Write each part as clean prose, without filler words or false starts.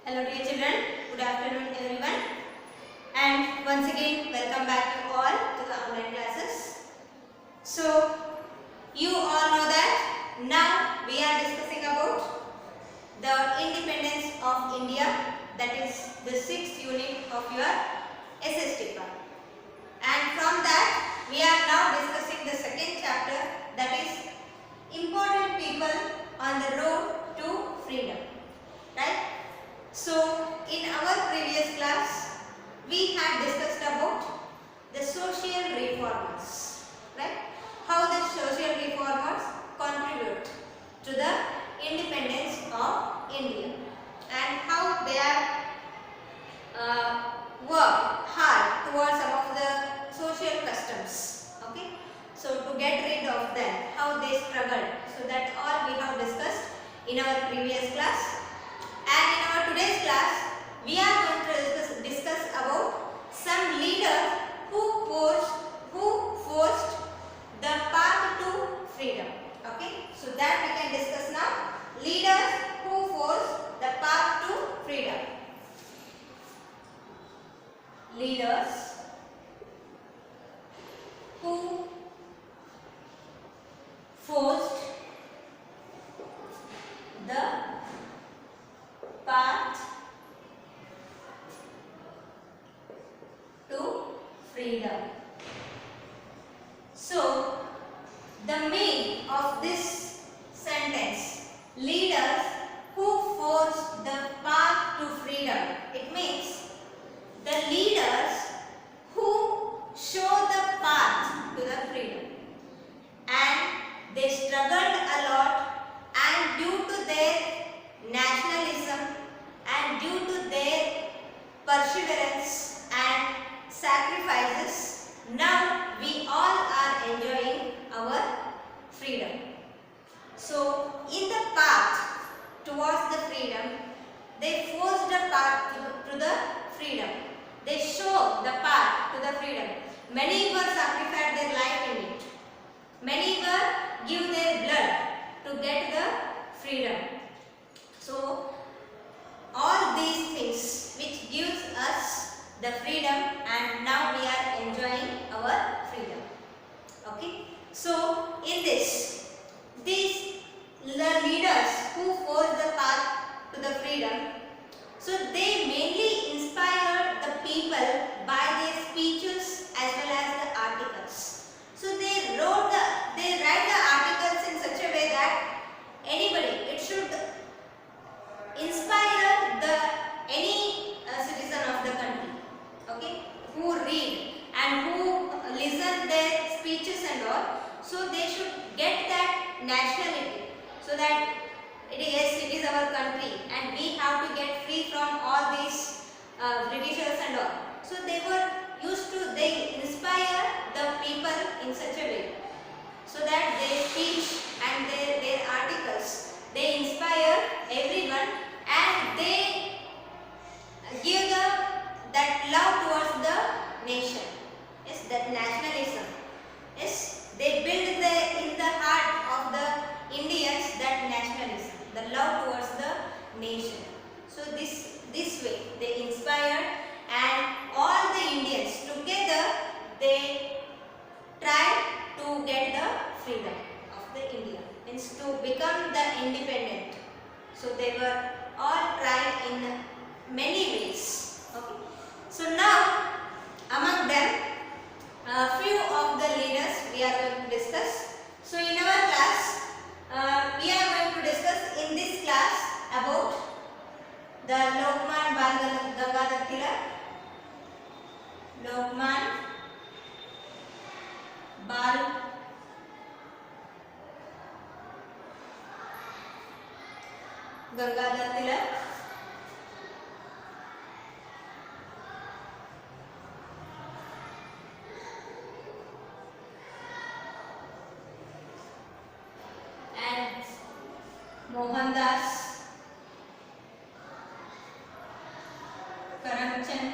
Hello dear children, good afternoon everyone, and once again welcome back you all to the online classes. So you all know that now we are discussing about the independence of India, that is the 6th unit of your SST part. And from that we are now discussing the second chapter, that is important people on the road to freedom, right? So in our previous class we had discussed about the social reformers, right? How the social reformers contribute to the independence of India and how they are work hard towards some of the social customs. Okay, so to get rid of them, how they struggled. So that all we have discussed in our previous class. And in our today's class, we are going to discuss about some leaders who forced the path to freedom. Okay, so that we can discuss now. Leaders who forced the path to freedom. Leaders who forced the path to freedom. So, the meaning of this sentence, leaders who force the path to freedom, it means the leaders who show the path to the freedom, and they struggled a lot, and due to their nationalism and due to their perseverance and sacrifices, now we all are enjoying our freedom. So in the path towards the freedom, they forced the path to the freedom. They show the path to the freedom. Many were sacrificed their life in it. Many were give their blood to get the freedom. So all these things which gives us the freedom, and now we are enjoying our freedom. Okay. So in this, these the leaders who forced the path to the freedom, so they mainly inspired the people by their speeches as well as the articles. So they write the articles in such a way that anybody, it should inspire any citizen of the country, okay, who read and who listen their speeches and all. So they should get that nationality, so that it is our country and we have to get free from all these Britishers and all. So they inspire the people in such a way, so that their speech and their articles, they inspire everyone, and they give that love towards the nation. Yes, that nationalism. Yes, they build in the heart of the Indians that nationalism, the love towards the nation. So this way they inspire, and all the Indians together they try to get the freedom of the India, means to become the independent. So they were all tried in many ways. Okay. So now among them, a few of the leaders we are going to discuss. So in our class, we are going to discuss in this class about the Lokman Bal Gangadhar Tilak, Lokman Bal Gangadhar Tilak, and Mohandas Karamchand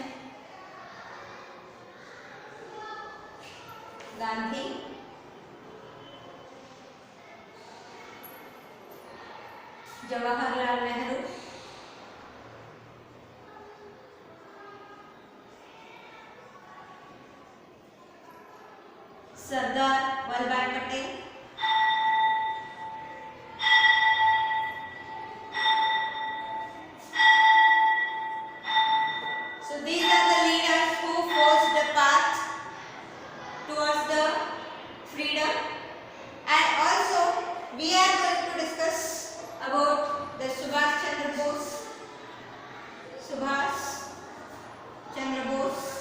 Gandhi, Jawaharlal Nehru, Sardar Vallabhbhai Patel. So these are the leaders who forged the path towards the freedom. And also we are going to discuss about the Subhash Chandra Bose. Subhash Chandra Bose.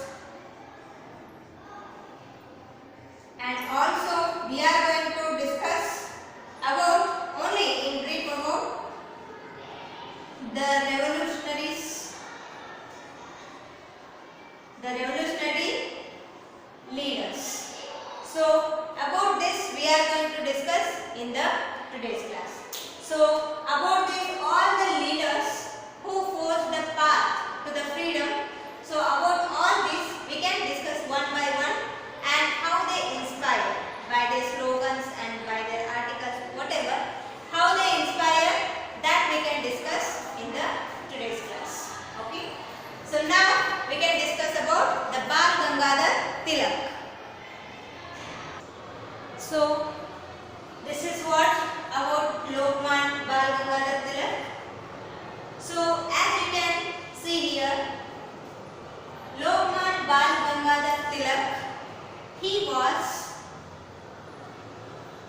And also we are going to discuss about only in brief about the revolutionary leaders. So about this we are going to discuss in the today's class. So about this all the leaders who forged the path to the freedom. So about all this we can discuss one by one and how they inspire by their slogans and by their articles, whatever, how they inspire, that we can discuss in the today's class. Okay. So now we can discuss about the Bal Gangadhar Tilak. So this is what about Lokman Bal Gangadhar Tilak. So as you can see here, Lokman Bal Gangadhar Tilak, he was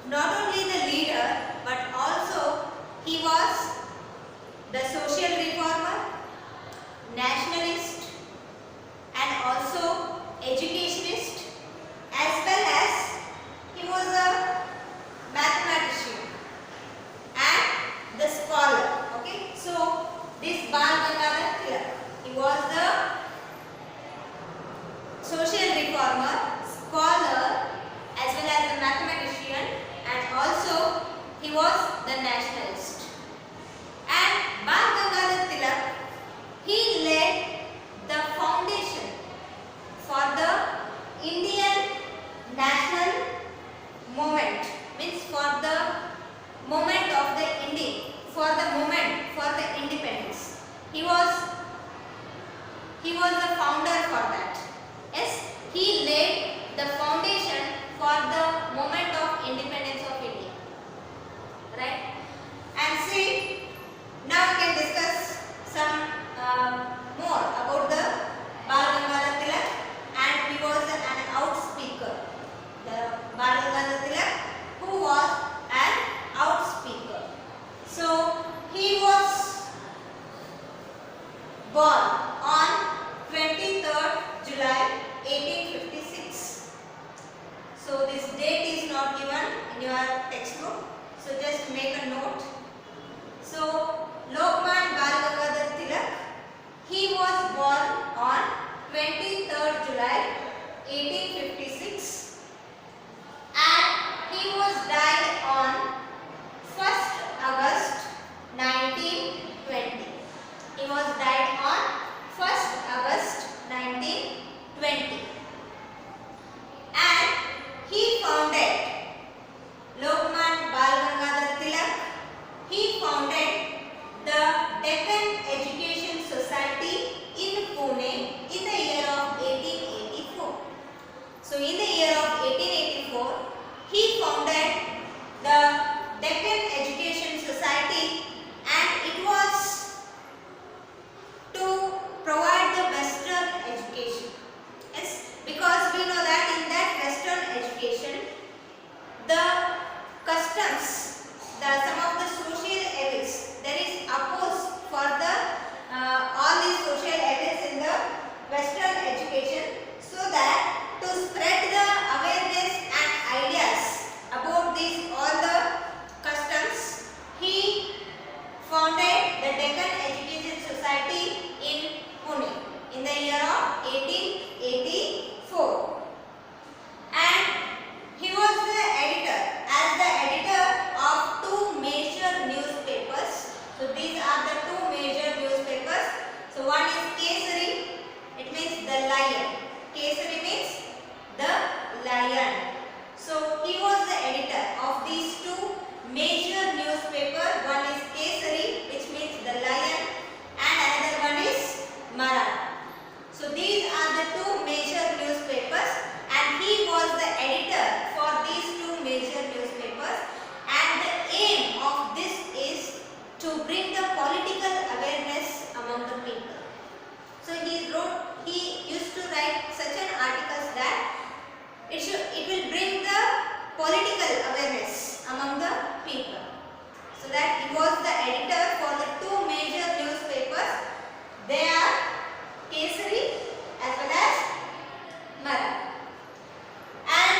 not only the leader but also he was the social reformer, nationalist and also educationist, as well as he was a mathematician and the scholar. Okay, so this Bal Gangadhar Tilak, he was the social reformer, scholar, as well as the mathematician, and also he was the nationalist. And Bal Gangadhar Tilak, he led the foundation for the Indian national movement, means for the movement of the India, for the movement for the independence. He was the founder for that. Yes, he laid the foundation for the movement of independence of India. Right? And see, now we can discuss some more about the Bal Gangadhar Tilak, and he was an outspeaker. The Bal Gangadhar Tilak, who was an outspeaker. So he was born on 23rd July 1856. So this date is not given in your textbook, so just make a note. So Lokman Bal Gangadhar Tilak, he was born on 23rd July 1856 and he was died on 1st August 1920. He was died on 1st August 1920. And he founded, Lokman Bal Gangadhar Tilak, he founded the Deccan Education Society in Pune in the year of 1884. So in the year of 1884, he founded the Deccan Education Society, and it was to provide the Western education. Yes, because we know that in that Western education, the customs, some of the social evils, there is opposed for the all these social evils in the Western education, so that to spread the awareness and ideas about these all the customs, he founded the Deccan Education Society in Pune in the year of 1884. And he was the editor, as the editor of two major newspapers. So these are the two major newspapers. So one is Kesari, it means the lion. Kesari means the lion. So he was the editor of these two major newspapers. One is Kesari, which means the lion, and another one is Maratha. So these are the two major newspapers, and he was the editor for among the people. So he used to write such an articles that it will bring the political awareness among the people. So that he was the editor for the two major newspapers. They are Kesari as well as Mara. And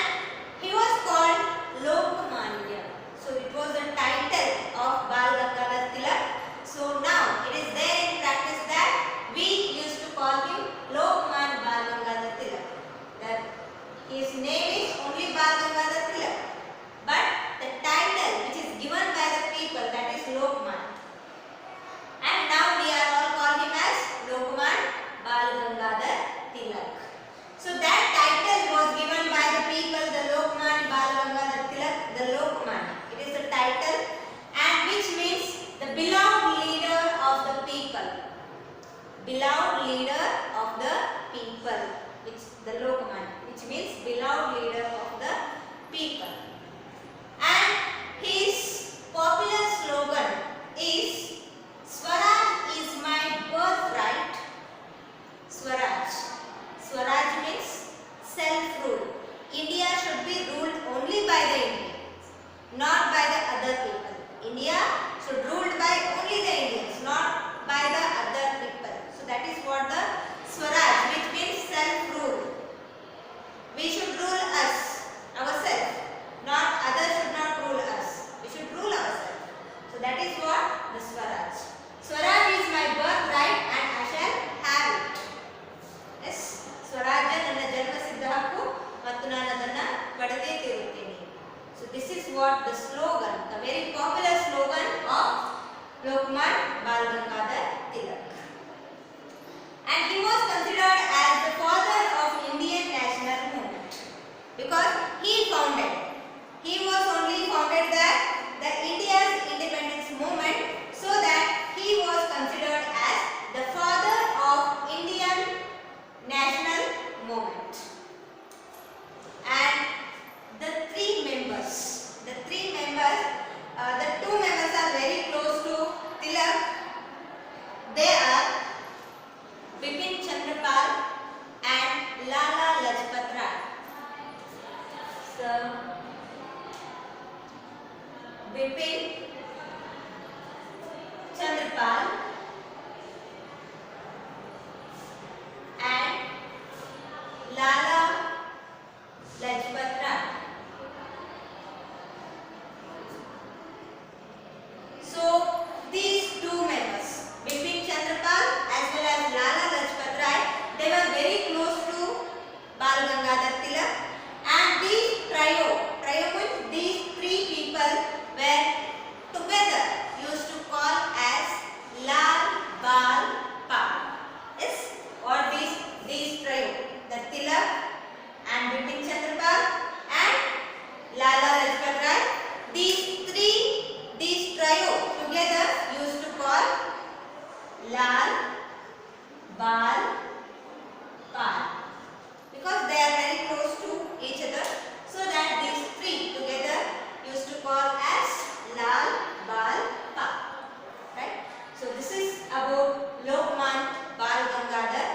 he was called Lokmanya. So it was the title of Bal Gangadhar Tilak. So now it is there in practice that we used to call him Lokman Bal Gangadhar Tilak. That his name is only Bal Gangadhar Tilak, but the title which is given by the people, that is Lokman. And now we are all call him as Lokman Bal Gangadhar Tilak. So that title was given by the people, the Lokman Bal Gangadhar Tilak, the Lokman. It is the title, and which means the beloved leader of the people. Beloved leader of the people, which the Lokman, which means beloved leader of the people. And his popular slogan is Swaraj is my birthright. Swaraj. Swaraj means self-rule. India should be ruled only by the Indians, not by the other people. India should ruled by only the Indians, not by the other people. So that is what the Swaraj, which means self-rule. We should rule us, ourselves, not others should not rule us. We should rule ourselves. So that is what the Swaraj. Swaraj is my birthright and I shall have it. Yes, Swaraj ನನ್ನ ಜನ್ಮ ಸಿದ್ಧ ಹಕ್ಕು ಮತ್ತು ನಾನು ಅದನ್ನು ಪಡೆದೇ ತೀರುತ್ತೇನೆ. So this is what the slogan, the very popular slogan of Lokman Bal Gangadhar Tilak. And he was considered as the father of Indian national movement because he was only founded the India's independence movement, so that he was considered as the father of Indian national movement. And the three members, the two members are very close to Tilak. They are Bipin Chandrapal and Lala Lajpat Rai. So Bipin Chandrapal and Lala Lajpat Rai. So these two members, Bipin Chandrapal as well as Lala Lajpat Rai, they were very close to Bal Gangadhar Tilak, and these trio means these three people were together used to call as Lal Bal Pal. Yes, or these trio, the Tilak and Bipin Chandrapal and Lala Lajpat Rai, these trio together used to call Lal Bal Pal because they are very close to each other, so that these three together used to call as Lal Bal Pal. Right? So this is about Lokman Bal Gangadhar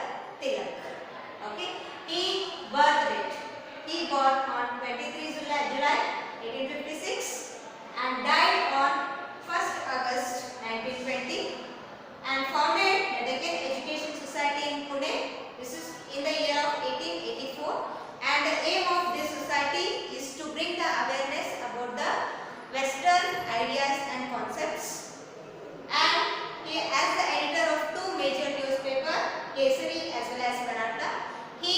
Tilak. Okay? Birth date. He born on 23 July 1856 and died on 1st August 1920 and founded the Deccan Education Society in Pune. This is in the year of 1884, and the aim of this society is to bring the awareness about the Western ideas and concepts. And he, as the editor of two major newspapers, Kesari as well as Maratha, he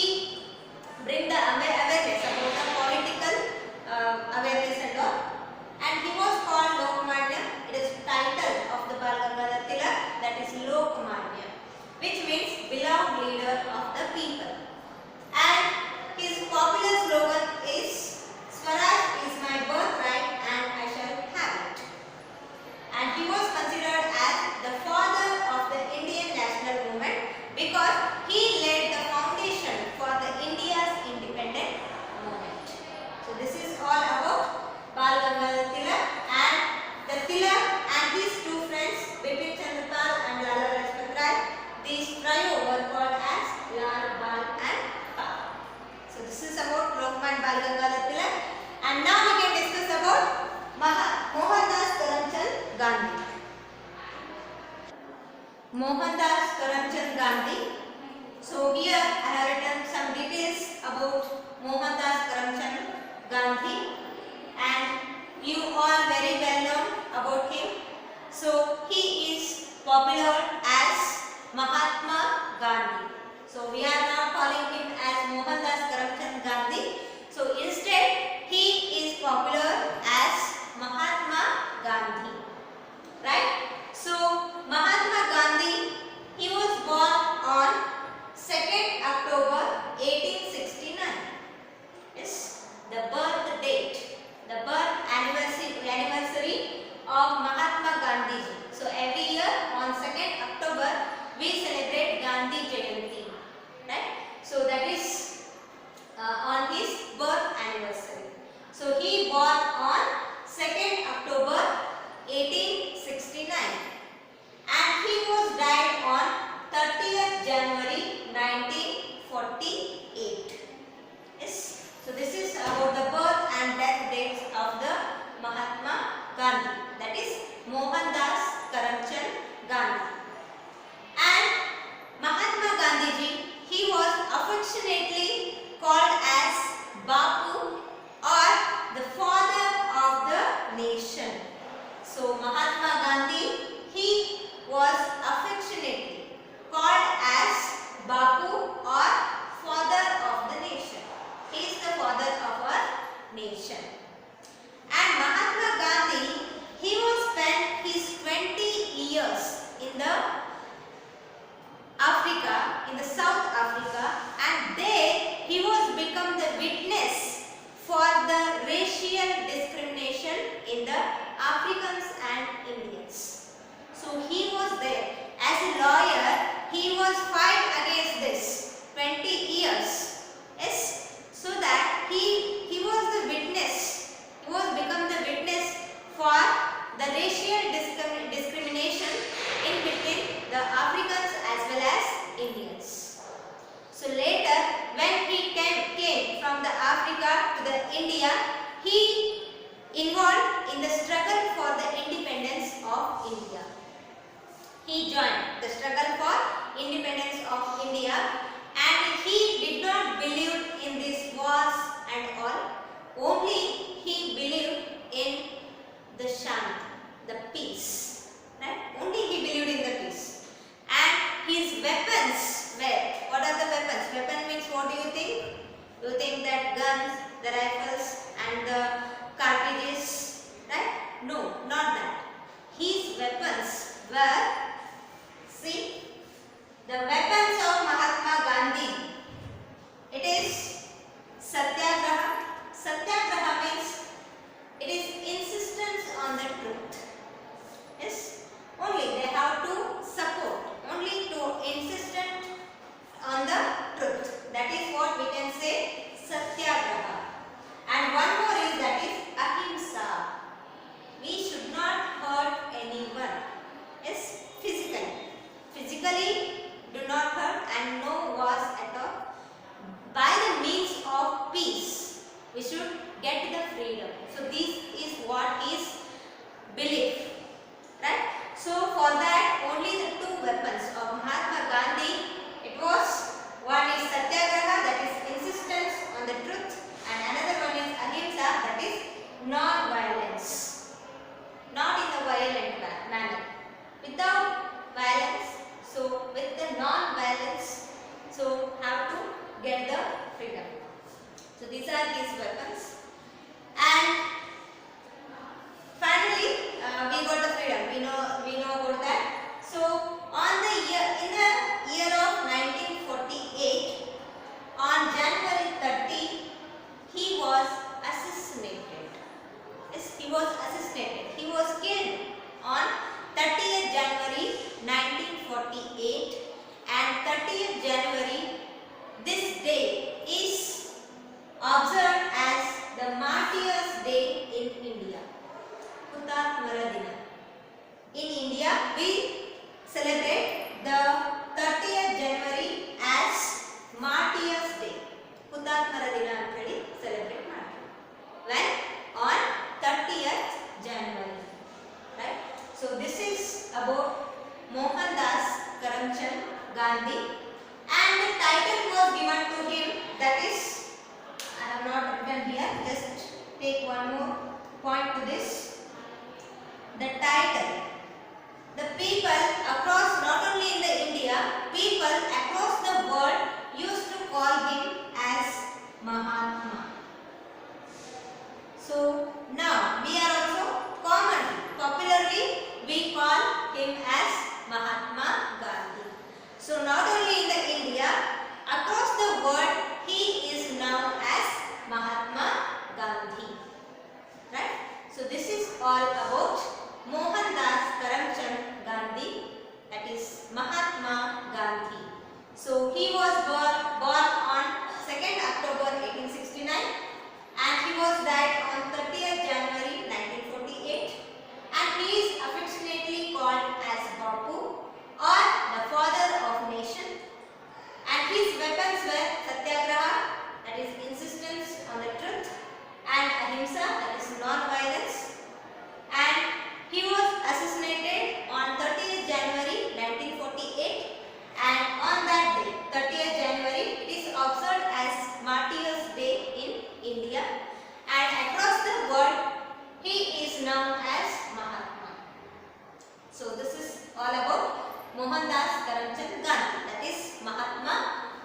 bring the awareness about the political awareness and all. And he was called Lokmanya. It is title of the Bal Gangadhar Tilak, that is Lokmanya, which means beloved leader of the people. And his popular slogan is Swaraj is my birthright and I shall have it. And he was considered as the father of the Indian national movement because he laid the foundation for the India's independent movement. So this is all about Bal Gangadhar Tilak, and the Tilak and his two friends Bipin Chandrapal and Lala Lajpat Rai Mohandas Karamchand Gandhi. So here I have written some details about Mohandas Karamchand Gandhi, and you all very well know about him. So he is popular as Mahatma Gandhi. So we are not calling him as Mohandas Karamchand Gandhi. So instead he is popular as Mahatma Gandhi. Right? So Mahatma Gandhi, he was born on 2nd October 1869. Yes, the birth date, the birth anniversary of Mahatma Gandhi. So every year on 2nd October we celebrate Gandhi Jayanti. Right? So that is on his birth anniversary. So he born on 2nd October 1869, and he was died on 30th January 1948. Yes. So this is about the birth and death dates of the Mahatma Gandhi, that is Mohandas Karamchand Gandhi. And Mahatma Gandhi ji, he was affectionately called as Bapu, or the father of the nation. So Mahatma Gandhi, he was affectionately called as Bapu, or father of the nation. He is the father of our nation. And Mahatma Gandhi, he was spent his 20 years in the Africa, in the South Africa, and there he was become the witness for the racial discrimination in the Africans and Indians. So he was there as a lawyer. He was fight against this 20 years. Yes, so that he was the witness. He was become the witness for the racial discrimination in between the Africans as well as Indians. So later, when he came from the Africa to the India, he involved in the struggle for the independence of India. He joined the struggle for independence of India, and he did not believe in these wars and all. Only he believed in the Shanti, the peace. Right? Only he believed in the peace. And his weapons were, what are the weapons? Weapon means, what do you think? You think that guns, the rifles and the cartridges, right? No, not that. His weapons were, see, the weapons of Mahatma Gandhi. It is Satyagraha. Satyagraha means it is insistence on the truth. Yes, only they have to support, only to insistent on the truth. That is what we can say Satyagraha. And one more is, that is Ahimsa. We should not hurt anyone. Yes, physically. Physically do not hurt, and no wars at all. By the means of peace, we should get the freedom. So this is what is belief. Right? So for that, only the two weapons of Mahatma Gandhi, it was, one is Satyagraha, that is insistence on the truth, and another one is Ahimsa, that is non-violence. Not in a violent manner. Without violence, so with the non-violence, so have to get the freedom. So these are his weapons. And finally, we got the freedom. We know about that. So in the year of 1948, on January 30, he was assassinated. Yes, he was assassinated. He was killed on 30th January 1948, and 30th January, this day is observed as the Martyrs' Day in India. Hutatmara Dina. Gandhi, and the title was given to him, that is, I have not written here, just take one more point to this. The title, the people across, not only in the India, people across the world used to call him as Mahatma. So now we are also popularly we call him as Mahatma Gandhi. So not only in the India, across the world he is known as Mahatma Gandhi. Right? So this is all about Mohandas Karamchand Gandhi, that is Mahatma Gandhi. So he was born on 2nd October 1869 and he was died on 30th January 1948, and he is affectionately called as Bapu or the father of nation, and his weapons were Satyagraha, that is insistence on the truth, and Ahimsa, that is non-violence, and he was assassinated on 30th January 1948, and on that day, 30th January, it is observed as Martyrs' Day in India, and across the world he is known as Mahatma. So this is all about Mohandas Karamchand Gandhi, that is Mahatma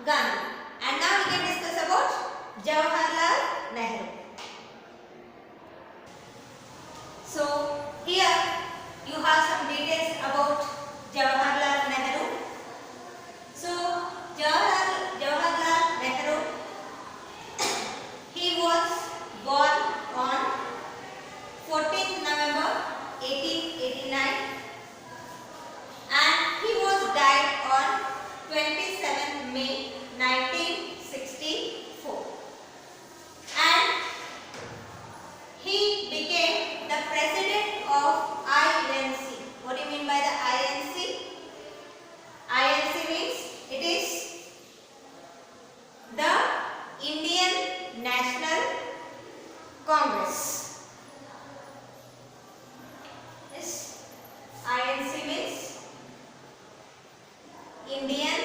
Gandhi. And now we can discuss about Jawaharlal Nehru. So here you have some details about Jawaharlal Nehru. So Jawaharlal Nehru, he was born on 14th November 1889 and he was died on 27th May 1964, and he became the president of INC. What do you mean by the INC? INC means it is the Indian National Congress. Yes, INC means Indian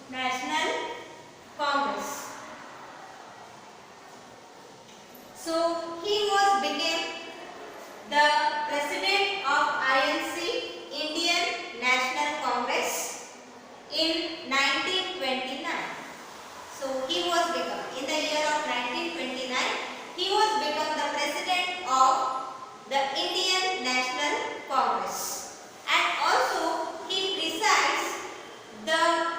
National Congress. So he became the president of INC, Indian National Congress, in 1929. So he was become, in the year of 1929, he was become the president of the Indian National Congress, and also he presides the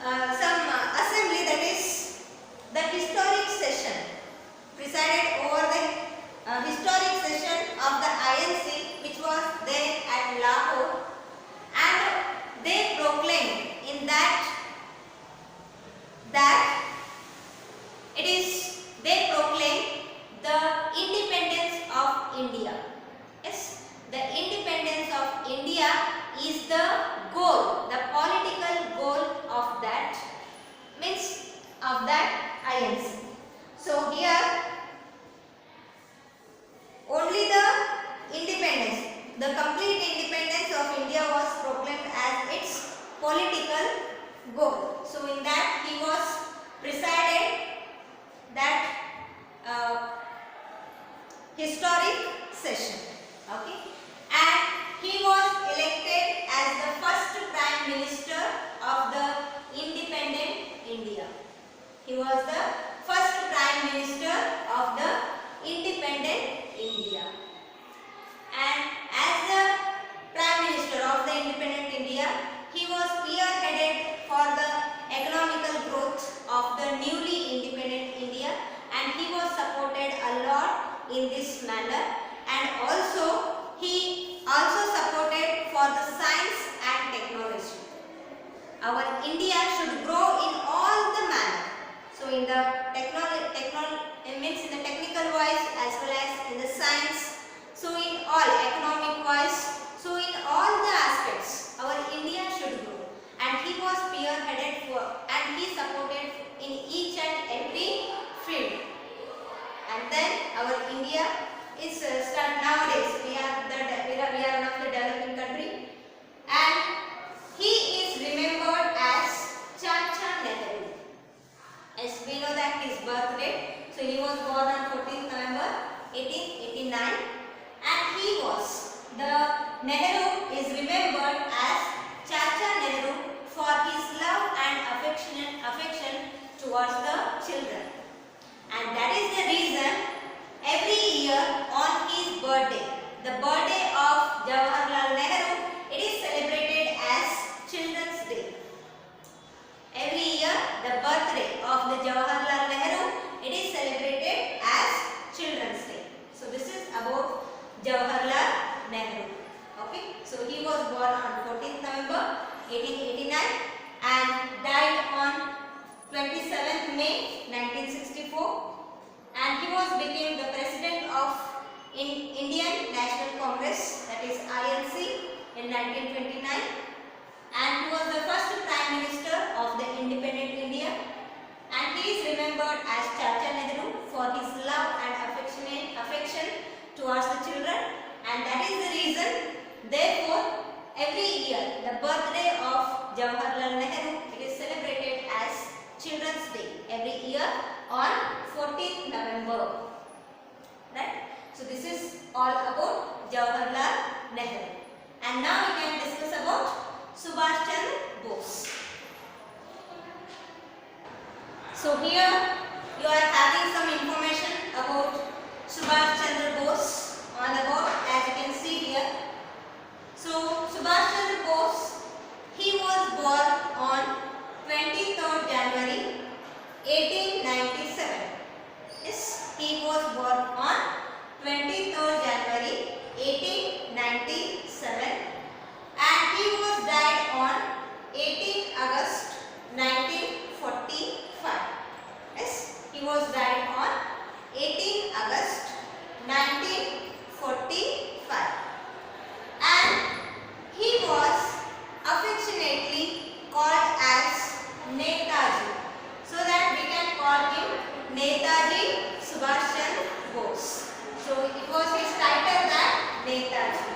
some assembly, that is the historic session, presided over the historic session of the INC which was there at Lahore, and they proclaimed in that they proclaimed the independence of India. Yes, the independence of India is the goal, the political goal of that, means of that INC. So here only the independence, the complete independence of India was proclaimed as its political goal. So in that he was presided that historic session. Okay, and he was elected as the first Prime Minister of the independent India. He was the first Prime Minister of the independent India. And as the Prime Minister of the independent India, he was spearheaded for the economical growth of the newly independent India, and he was supported a lot in this manner, and also he also supported for the science and technology. Our India should grow in all the manner. So in the means in the technical wise as well as in the science. So in all economic wise. So in all the aspects, our India should grow. And he was spearheaded for, and he supported in each and every field. And then our India is nowadays we are the Jawaharlal Nehru. Okay, so he was born on 14th November 1889 and died on 27th May 1964, and he was became the president of Indian National Congress, that is INC, in 1929, and he was the first Prime Minister of the independent India, and he is remembered as Chacha Nehru for his love and affection towards the children, and that is the reason, therefore, every year the birthday of Jawaharlal Nehru, it is celebrated as Children's Day every year on 14th November. Right? So this is all about Jawaharlal Nehru. And now we can discuss about Subhash Chandra Bose. So here you are having some information about Subhash Chandra Bose on the board, as you can see here. So Subhash Chandra Bose, he was born on 23rd January 1897. Yes, he was born on 23rd January 1897, and he was died on 18th August 1945. Yes, he was died on 18th August 1945, and he was affectionately called as Netaji, so that we can call him Netaji Subhash Chandra Bose. So it was his title that Netaji.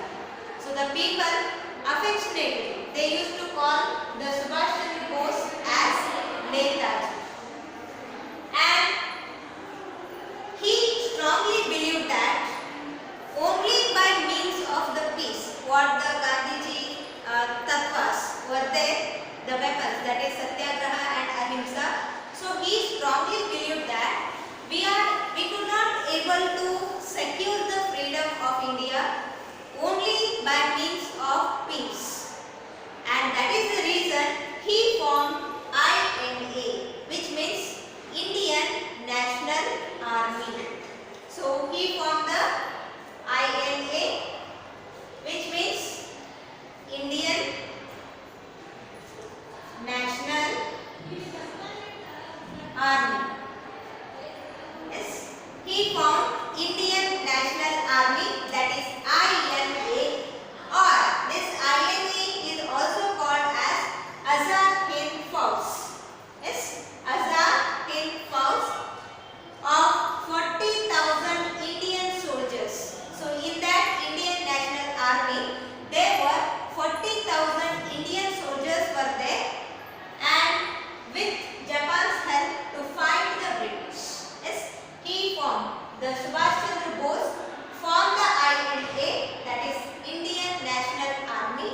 So the people affectionately, they used to call the Subhash Chandra Bose as Netaji, and he strongly believed that only by means of the peace, what the Gandhiji tattvas were there, the weapons, that is Satyagraha and Ahimsa. So he strongly believed that we could not able to secure the freedom of India only by means of peace, and that is the reason he formed INA, which means Indian National Army. So he formed the INA, which means Indian National Army. Yes, he formed Indian National Army, that is INA, or this INA is also called as Azad Hind Fauj. Yes, Azad Hind Fauj of 40,000 Indian soldiers. So in that Indian National Army, there were 40,000 Indian soldiers were there, and with Japan's help to fight the British. Yes, he formed, the Subhash Chandra Bose formed the INA, that is Indian National Army,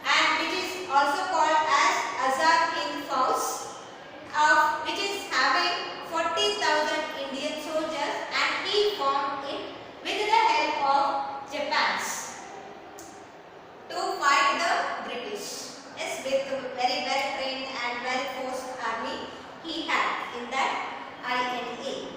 and which is also called as Azad Hind Fauj, which is having 40,000 Indian soldiers, and he formed it with the help of Japan's to fight the British. Yes, with a very well trained and well forced army he had in that INA.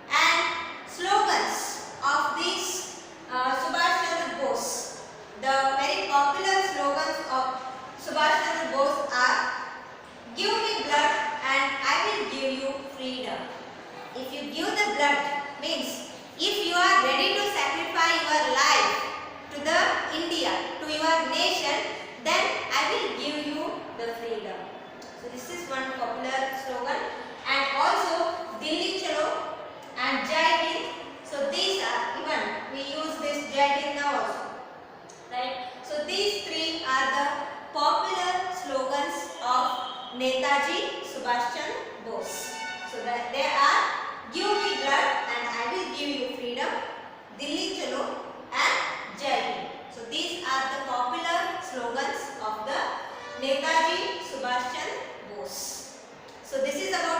And slogans of these Subhash Chandra Bose, the very popular slogans of Subhash Chandra Bose are: give me blood and I will give you freedom. If you give the blood, means if you are ready to sacrifice your life to the India, to your nation, then I will give you the freedom. So this is one popular slogan, and also Delhi Chalo and Jai Hind. So these are, even we use this Jai Hind now also, right? So these three are the popular slogans of Netaji Subhash Chandra Bose. So that they are: give me blood and I will give you freedom, Delhi Chalo and Jai Hind. So these are the popular slogans of the Netaji Subhash Chandra Bose. So this is about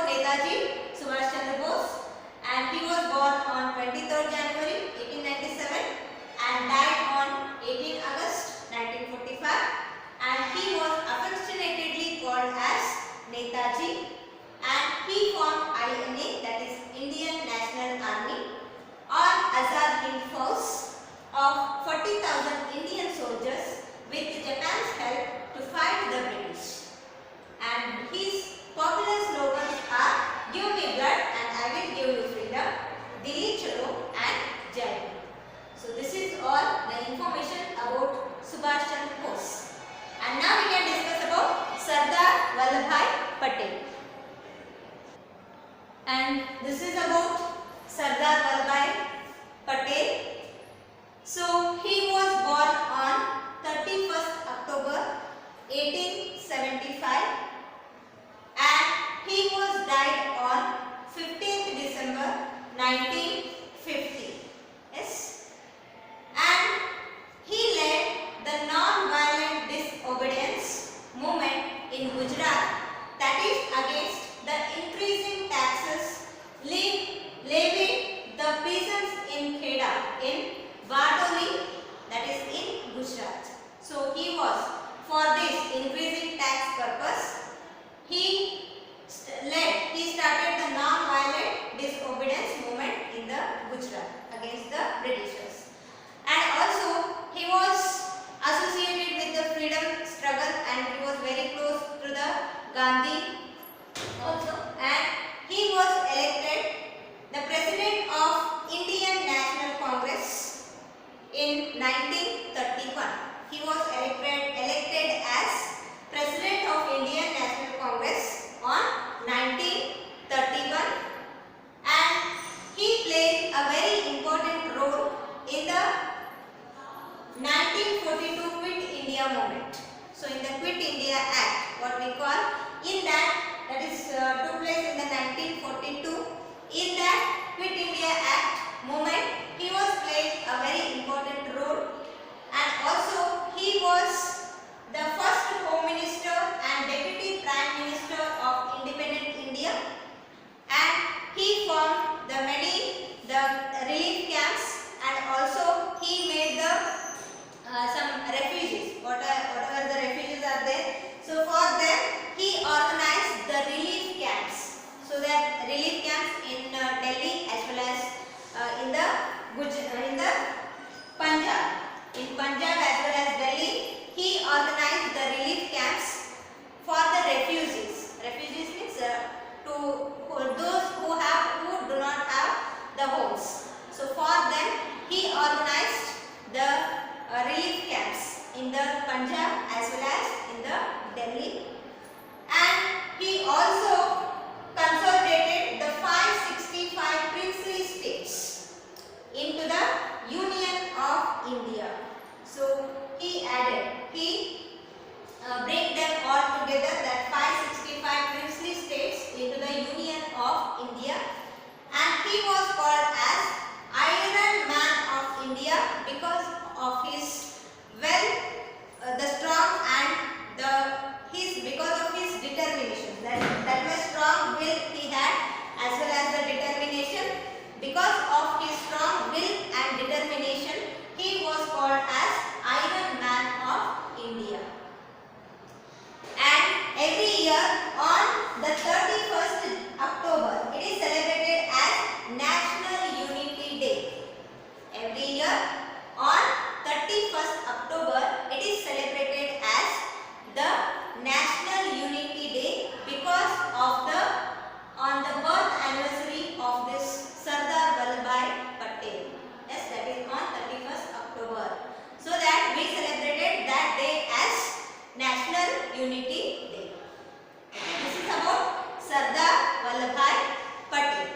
1875, and he was died on 15th December 1950. Yes, and he led the non-violent disobedience movement in Gujarat, that is against the increasing taxes levied the peasants in Kheda in Bardoli, that is in Gujarat. So he was for this increasing tax purpose. He started the non-violent disobedience movement in the Gujarat against the Britishers, and also he was associated with the freedom struggle, and he was very close to the Gandhi also, and he was elected the president of Indian National Congress in 1931. He was elected as president of Indian National Congress on 1931, and he played a very important role in the 1942 Quit India movement. So in the Quit India Act, what we call, in that is took place in the 1942. In that Quit India Act movement, he was played a very important role, and also he was the first Home Minister and Deputy Prime Minister of independent India, and he formed the relief camps, and also he made the some refugees, whatever the refugees are there. So for them he organized the relief camps. So that relief camps in Delhi as well as in the Punjab. In Punjab as well as Delhi, he organized the relief camps for the refugees. Refugees means those who do not have the homes. So for them he organized the relief camps in the Punjab as well as in the Delhi, and he also consolidated the 565 princely states into the Union of India. So he bring them all together, that 565 princely states into the Union of India, and he was called as Iron Man of India because of his the strong and because of his determination, that much strong will he had as well as the determination. Because of his strong will and determination, he was called as Iron Man of India. And every year on the 31st October, it is celebrated as National Unity Day. Every year on 31st October, it is celebrated as the National Unity Day because of on the birth anniversary of this Sardar Vallabhbhai Patel. Yes, that is on 31st October. So that we celebrated that day as National Unity Day. This is about Sardar Vallabhbhai Patel,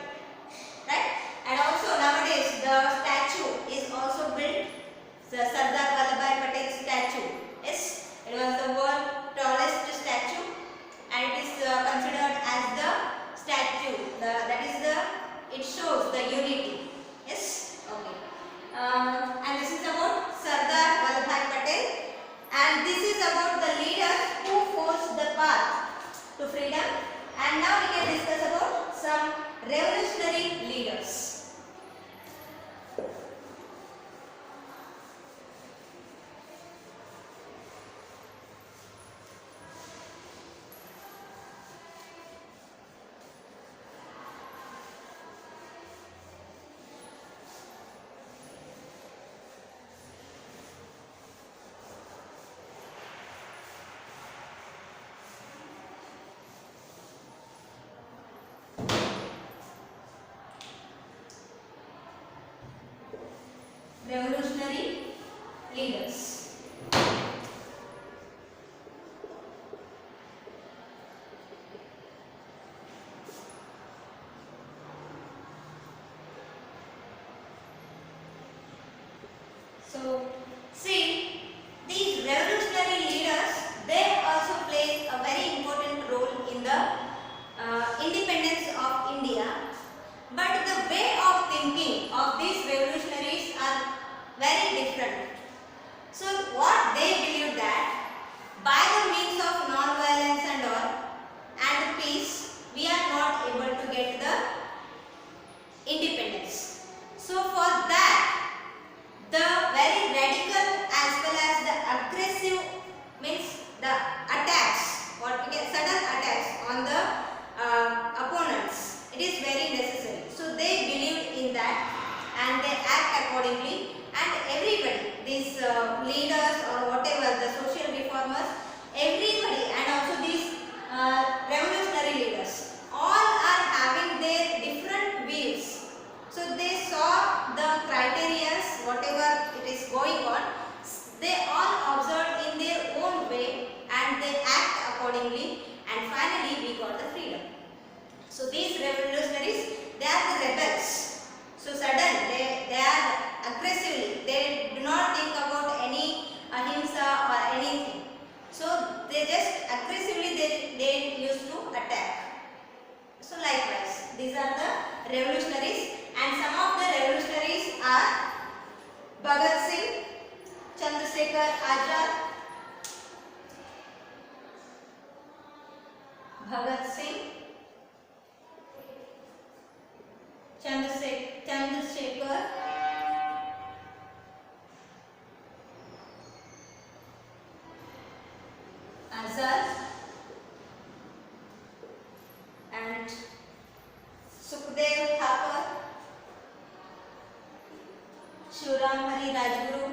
right? And also nowadays the statue is also built, the Sardar Vallabhbhai Patel statue. Yes, it was the world's tallest statue, and it is considered as the statue. It shows the unity. Yes, okay. And this is about Sardar Vallabhbhai Patel, and this is about the leaders who forged the path to freedom. And now we can discuss about some revolutionary leaders. Revolutionary leaders. So, see, these revolutionary leaders, they different. So what they believe that by the means of non-violence and all and peace, we are not able to get the independence. So for that, the very radical as well as the aggressive means the attacks, what we can sudden attacks on the opponents, it is very necessary. So they believe in that and they act accordingly, and everybody, these leaders or whatever, the social reformers, everybody, and also these revolutionary leaders, all are having their different views. So they saw the criteria, whatever it is going on, they all observed in their own way and they act accordingly, and finally we got the freedom. So these revolutionaries, they are the rebels. So sudden, they are aggressively, they do not think about any ahimsa or anything. So they just aggressively they used to attack. So likewise, these are the revolutionaries, and some of the revolutionaries are Bhagat Singh, Chandrasekhar Azad, Bhagat Singh, Chandrasekhar Azad, and Sukhdev Thapar, Shivram Hari Rajguru,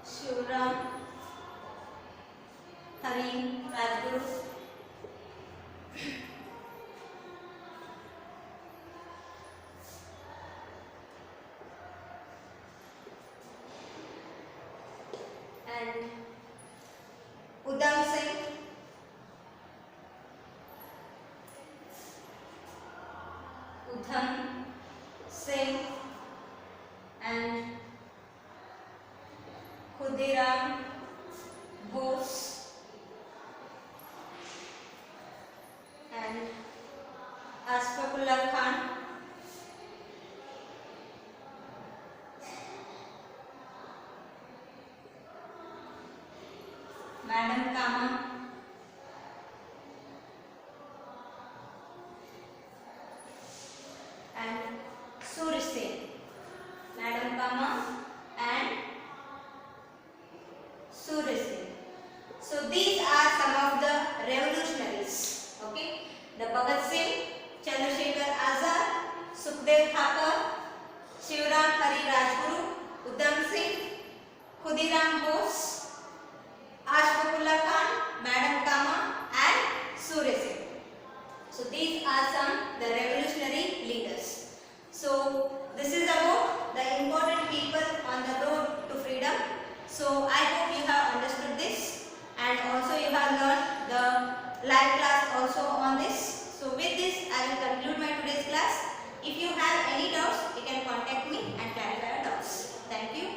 Shivram Hari Rajguru, and Udham Singh, and Khudiram Bose, and Ashfaqullah Khan, Madam Kama, and Suri Sen. Madam Kama and Suri Sen. So these are some of the revolutionaries. Okay, the Bhagat Singh, Chandrasekhar Azad, Sukhdev Thapar, Shivram Hari Rajguru, Udham Singh, Khudiram Bose, Ashfaqullah Khan, Madam Kama, and Suri Sen. So these are some the revolutionary leaders. So this is about the important people on the road to freedom. So I hope you have understood this, and also you have learned the live class also on this. So with this I will conclude my today's class. If you have any doubts, you can contact me and clarify your doubts. Thank you.